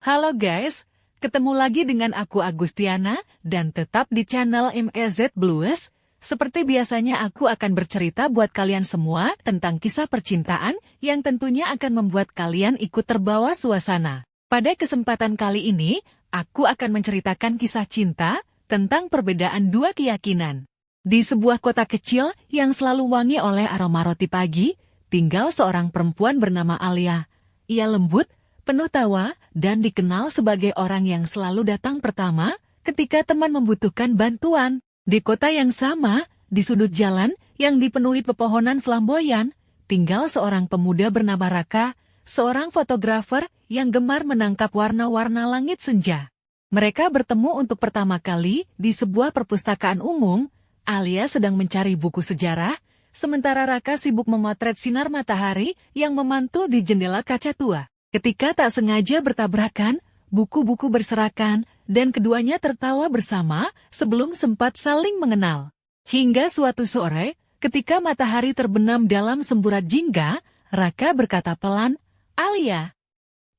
Halo guys, ketemu lagi dengan aku Agustiana dan tetap di channel MEZ Blues. Seperti biasanya aku akan bercerita buat kalian semua tentang kisah percintaan yang tentunya akan membuat kalian ikut terbawa suasana. Pada kesempatan kali ini, aku akan menceritakan kisah cinta tentang perbedaan dua keyakinan. Di sebuah kota kecil yang selalu wangi oleh aroma roti pagi, tinggal seorang perempuan bernama Alia. Ia lembut, penuh tawa, dan dikenal sebagai orang yang selalu datang pertama ketika teman membutuhkan bantuan. Di kota yang sama, di sudut jalan yang dipenuhi pepohonan flamboyan, tinggal seorang pemuda bernama Raka, seorang fotografer yang gemar menangkap warna-warna langit senja. Mereka bertemu untuk pertama kali di sebuah perpustakaan umum. Alia sedang mencari buku sejarah, sementara Raka sibuk memotret sinar matahari yang memantul di jendela kaca tua. Ketika tak sengaja bertabrakan, buku-buku berserakan, dan keduanya tertawa bersama sebelum sempat saling mengenal. Hingga suatu sore, ketika matahari terbenam dalam semburat jingga, Raka berkata pelan, "Alia,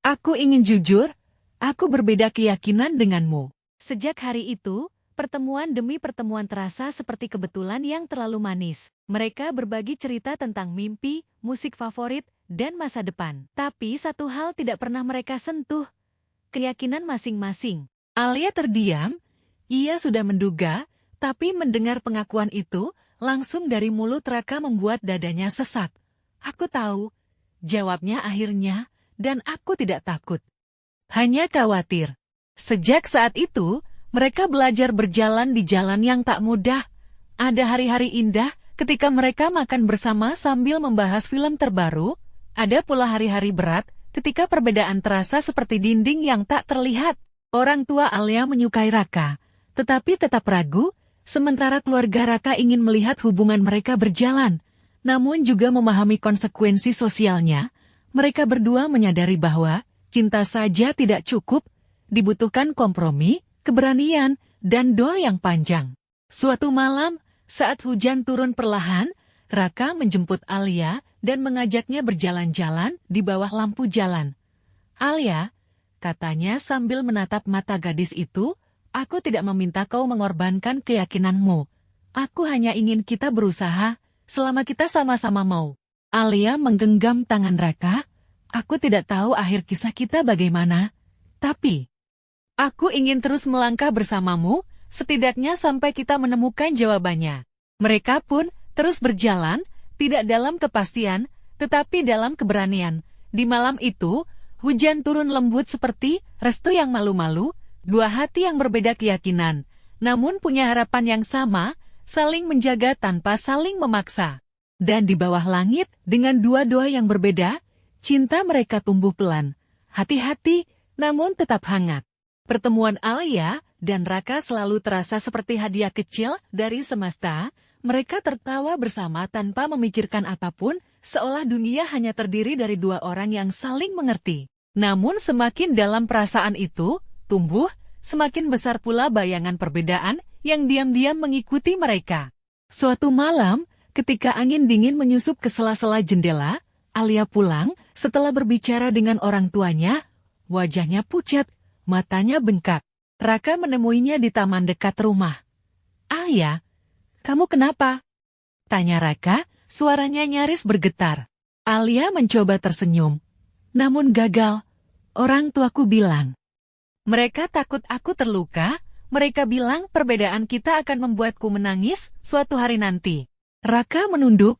aku ingin jujur, aku berbeda keyakinan denganmu." Sejak hari itu, pertemuan demi pertemuan terasa seperti kebetulan yang terlalu manis. Mereka berbagi cerita tentang mimpi, musik favorit, dan masa depan. Tapi satu hal tidak pernah mereka sentuh, keyakinan masing-masing. Alia terdiam, ia sudah menduga, tapi mendengar pengakuan itu, langsung dari mulut Raka membuat dadanya sesak. "Aku tahu," jawabnya akhirnya, "dan aku tidak takut. Hanya khawatir." Sejak saat itu, mereka belajar berjalan di jalan yang tak mudah. Ada hari-hari indah ketika mereka makan bersama sambil membahas film terbaru. Ada pula hari-hari berat ketika perbedaan terasa seperti dinding yang tak terlihat. Orang tua Alia menyukai Raka, tetapi tetap ragu, sementara keluarga Raka ingin melihat hubungan mereka berjalan, namun juga memahami konsekuensi sosialnya. Mereka berdua menyadari bahwa cinta saja tidak cukup, dibutuhkan kompromi, keberanian, dan doa yang panjang. Suatu malam, saat hujan turun perlahan, Raka menjemput Alia dan mengajaknya berjalan-jalan di bawah lampu jalan. "Alia," katanya sambil menatap mata gadis itu, "aku tidak meminta kau mengorbankan keyakinanmu. Aku hanya ingin kita berusaha selama kita sama-sama mau." Alia menggenggam tangan Raka, "Aku tidak tahu akhir kisah kita bagaimana, tapi aku ingin terus melangkah bersamamu, setidaknya sampai kita menemukan jawabannya." Mereka pun terus berjalan, tidak dalam kepastian, tetapi dalam keberanian. Di malam itu, hujan turun lembut seperti restu yang malu-malu, dua hati yang berbeda keyakinan, namun punya harapan yang sama, saling menjaga tanpa saling memaksa. Dan di bawah langit, dengan dua doa yang berbeda, cinta mereka tumbuh pelan, hati-hati, namun tetap hangat. Pertemuan Alia dan Raka selalu terasa seperti hadiah kecil dari semesta. Mereka tertawa bersama tanpa memikirkan apapun, seolah dunia hanya terdiri dari dua orang yang saling mengerti. Namun semakin dalam perasaan itu tumbuh, semakin besar pula bayangan perbedaan yang diam-diam mengikuti mereka. Suatu malam, ketika angin dingin menyusup ke sela-sela jendela, Alia pulang setelah berbicara dengan orang tuanya. Wajahnya pucat, matanya bengkak. Raka menemuinya di taman dekat rumah. "Ayah, kamu kenapa?" tanya Raka, suaranya nyaris bergetar. Alia mencoba tersenyum, namun gagal. "Orang tuaku bilang mereka takut aku terluka, mereka bilang perbedaan kita akan membuatku menangis suatu hari nanti." Raka menunduk.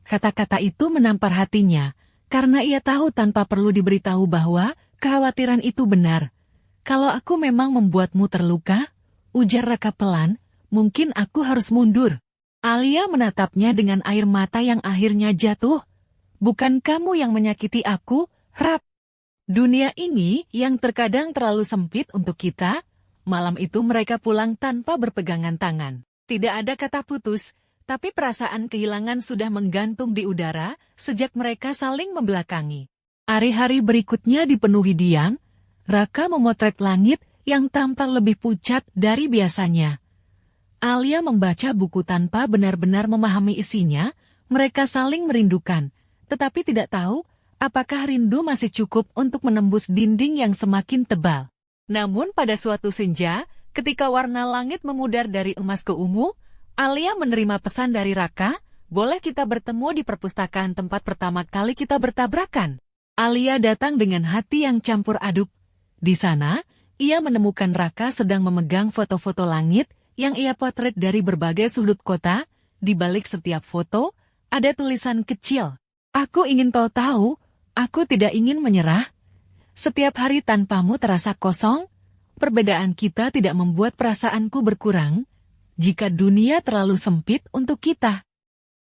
Kata-kata itu menampar hatinya, karena ia tahu tanpa perlu diberitahu bahwa kekhawatiran itu benar. "Kalau aku memang membuatmu terluka," ujar Raka pelan, "mungkin aku harus mundur." Alia menatapnya dengan air mata yang akhirnya jatuh. "Bukan kamu yang menyakiti aku, Rap. Dunia ini yang terkadang terlalu sempit untuk kita." Malam itu mereka pulang tanpa berpegangan tangan. Tidak ada kata putus, tapi perasaan kehilangan sudah menggantung di udara sejak mereka saling membelakangi. Hari-hari berikutnya dipenuhi diam. Raka memotret langit yang tampak lebih pucat dari biasanya. Alia membaca buku tanpa benar-benar memahami isinya. Mereka saling merindukan, tetapi tidak tahu Apakah rindu masih cukup untuk menembus dinding yang semakin tebal? Namun pada suatu senja, ketika warna langit memudar dari emas ke ungu, Alia menerima pesan dari Raka, boleh kita bertemu di perpustakaan tempat pertama kali kita bertabrakan. Alia datang dengan hati yang campur aduk. Di sana, ia menemukan Raka sedang memegang foto-foto langit yang ia potret dari berbagai sudut kota. Di balik setiap foto, ada tulisan kecil. Aku ingin kau tahu, aku tidak ingin menyerah. Setiap hari tanpamu terasa kosong. Perbedaan kita tidak membuat perasaanku berkurang. Jika dunia terlalu sempit untuk kita,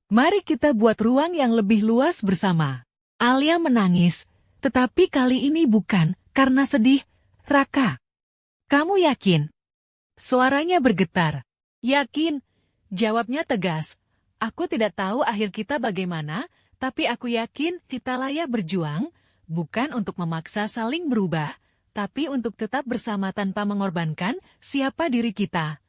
mari kita buat ruang yang lebih luas bersama. Alia menangis, tetapi kali ini bukan karena sedih. Raka, kamu yakin? Suaranya bergetar. Yakin, jawabnya tegas. Aku tidak tahu akhir kita bagaimana, tapi aku yakin kita layak berjuang, bukan untuk memaksa saling berubah, tapi untuk tetap bersama tanpa mengorbankan siapa diri kita.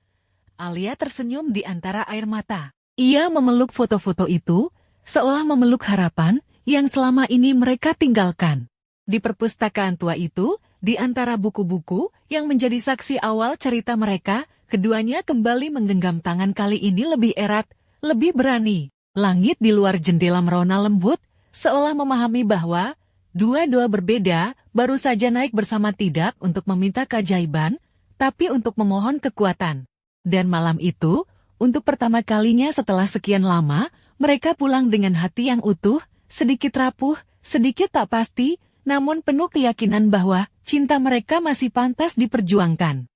Alia tersenyum di antara air mata. Ia memeluk foto-foto itu, seolah memeluk harapan yang selama ini mereka tinggalkan. Di perpustakaan tua itu, di antara buku-buku yang menjadi saksi awal cerita mereka, keduanya kembali menggenggam tangan kali ini lebih erat, lebih berani. Langit di luar jendela merona lembut, seolah memahami bahwa dua-dua berbeda, baru saja naik bersama tidak untuk meminta keajaiban, tapi untuk memohon kekuatan. Dan malam itu, untuk pertama kalinya setelah sekian lama, mereka pulang dengan hati yang utuh, sedikit rapuh, sedikit tak pasti, namun penuh keyakinan bahwa cinta mereka masih pantas diperjuangkan.